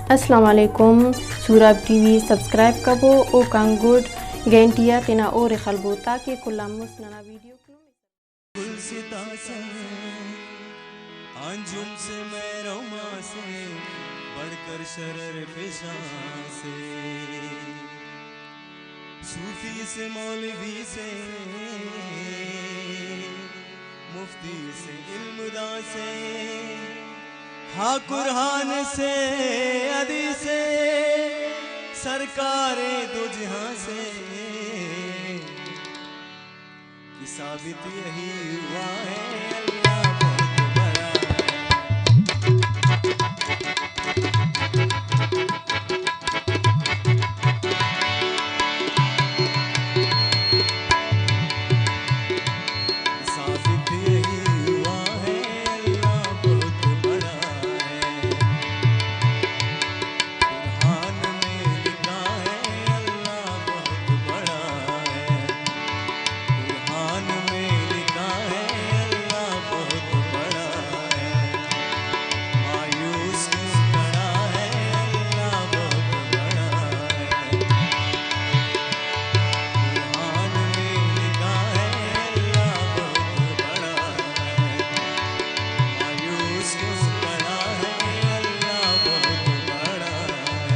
अस्सलाम वालेकुम सूरब TV subscribe कबो ओ कांगुड गेंटिया तना और खलबो ताकि कुल्लामुस नना वीडियो गुलसिता से अंजुम से महरमा से बढ़कर शरर पेशा से सूफी से मौलवी से मुफ्ती से इल्मदा से हाँ कुरान से अदी से सरकारे दो जहां से कि साबित यही हुआ है अल्लाह बहुत बड़ा साबित यही हुआ है अल्लाह बहुत बड़ा है। कुरान में लिखा है अल्लाह बहुत बड़ा है। कुरान में लिखा है अल्लाह बहुत बड़ा है। मायूस क्यों खड़ा है अल्लाह बहुत बड़ा है। कुरान में लिखा है अल्लाह बहुत बड़ा है। मायूस क्यों खड़ा है अल्लाह बहुत बड़ा है।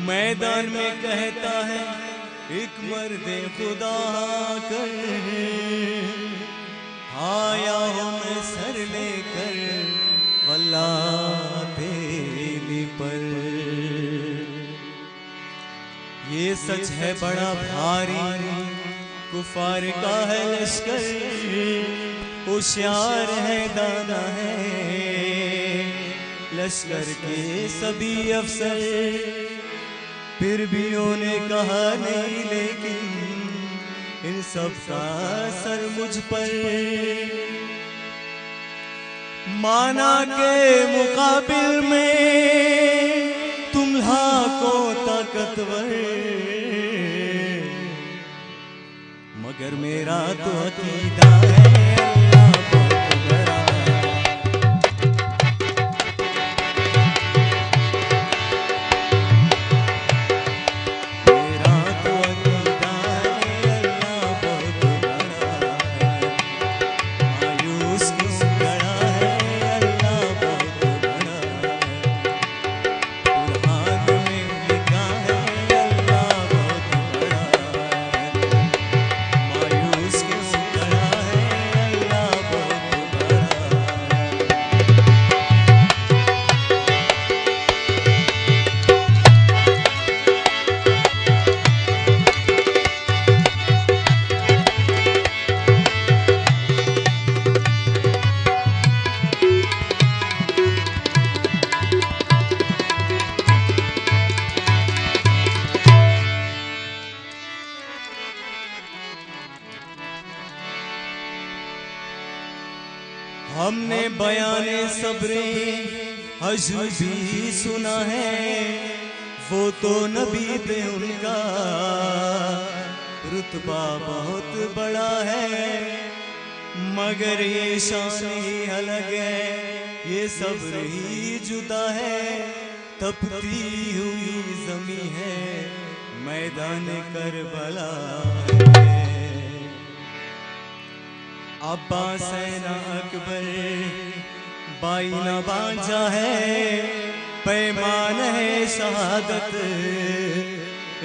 मैदान में कहता है एक मर्दे खुदा कर आया हूँ मैं सर लेकर वल्ला तेरी पर। ये सच है बड़ा भारी कुफार का है लश्कर होशियार है दाना है लश्कर के सभी अफसर। फिर भी उन्होंने कहा नहीं लेकिन इन सब का सर मुझ पर। माना के मुकाबिल में तुम लाखों ताकतवर मगर मेरा तो अकीदा है अल्लाह बहुत बड़ा है। मेरा तो अकीदा है अल्लाह बहुत बड़ा है। मायूस क्यों खड़ा है अल्लाह बहुत बड़ा है। कुरान में लिखा है अल्लाह बहुत बड़ा है। मायूस क्यों खड़ा है अल्लाह बहुत बड़ा है। हमने बयाने सब्रे हजू भी सुना है वो तो नबी थे उनका रुतबा बहुत बड़ा है मगर ये शान ही अलग है ये सब्र ही जुदा है। तपती हुई जमी है मैदान करबला है। अब्बास सैना अकबर बाईना बांझा है पैमान है शहादत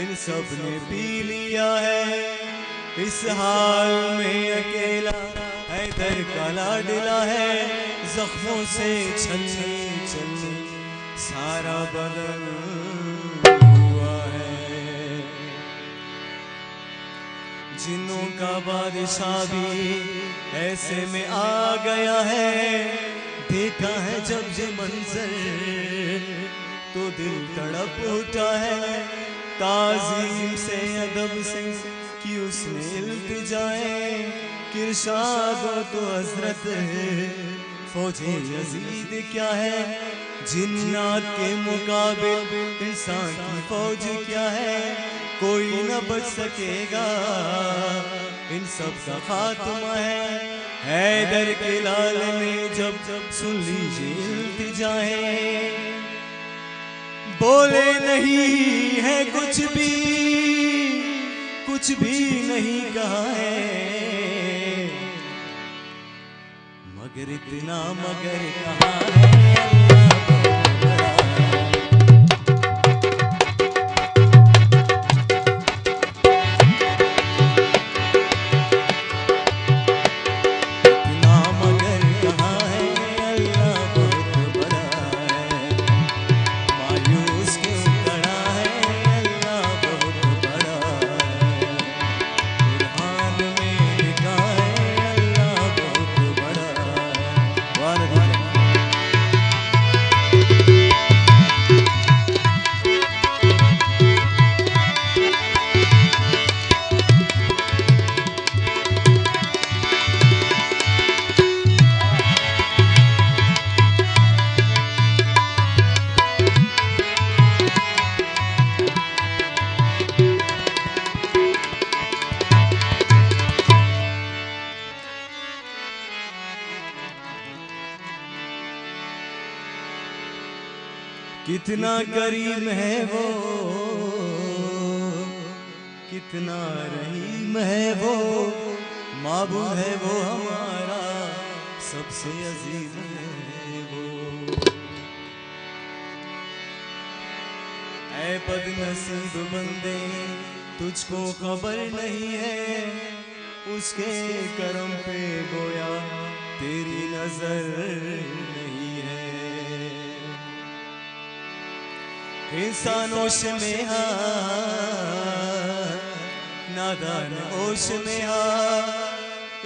इन सब ने पी लिया है। इस हाल में अकेला हैदर का लाडला है जख्मों से छलनी छलनी सारा बदन हुआ है। जिन्नों का बादशाह भी ऐसे में आ गया है देखा है जब ये मंजर तो दिल तड़प उठा है, ताज़ीम से अदब से कि उसने इल्तिजाए, किरशाद तो हजरत फौजे यजीद क्या है, जिन्नात के मुकाबिल इंसान की फौज क्या है, कोई न बच सकेगा, इन सब का खात्मा है। हैदर के लाल ने जब सुन लीजिए इल्तिजाएं, बोले नहीं है कुछ भी नहीं कहा है, मगर इतना मगर कहा है, कितना करीम है वो, कितना रहीम है वो, माबूद है वो हमारा, सबसे अजीज है वो। ऐ बदनसीब बंदे, तुझको खबर नहीं है, उसके करम पे गोया तेरी नजर नहीं है। इंसान होश में हा, नादान होश में हा,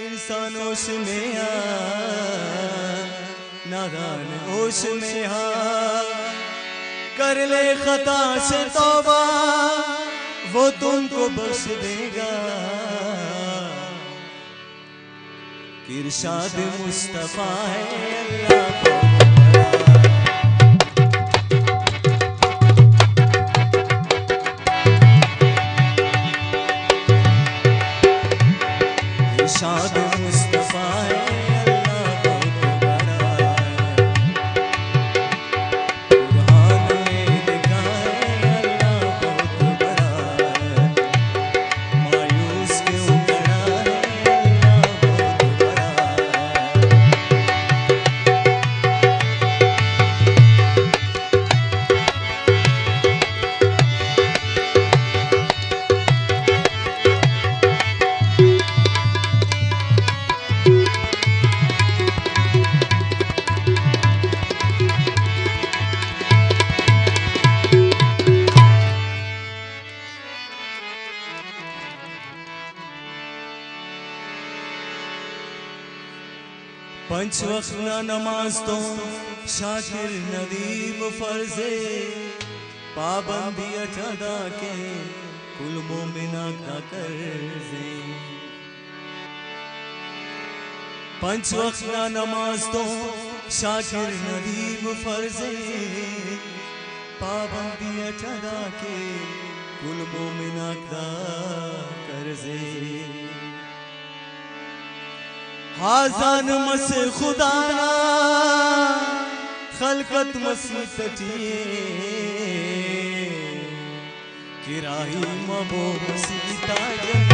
इंसान होश में हा, नादान होश में हा, कर ले खता से तौबा, वो तुमको बख्श देगा, इरशाद मुस्तफा है अल्लाह को। इरशाद मुस्तफा है अल्लाह बहुत बड़ा, कुरान में लिखा है अल्लाह बहुत बड़ा, मायूस क्यों खड़ा है अल्लाह बहुत बड़ा। पंच वक्त ना नमाज तो शाकिर नदीम फर्जे, पाबंदी अदा के कुल मोमिना का कर्जे। पंच वक्त ना नमाज तो शाकिर नदीम फर्जे, पाबंदी अदा के कुल मोमिना का कर्जे। हाजान मस खुदाना खलकत मसी तटिए, किराही मबो मसीता जन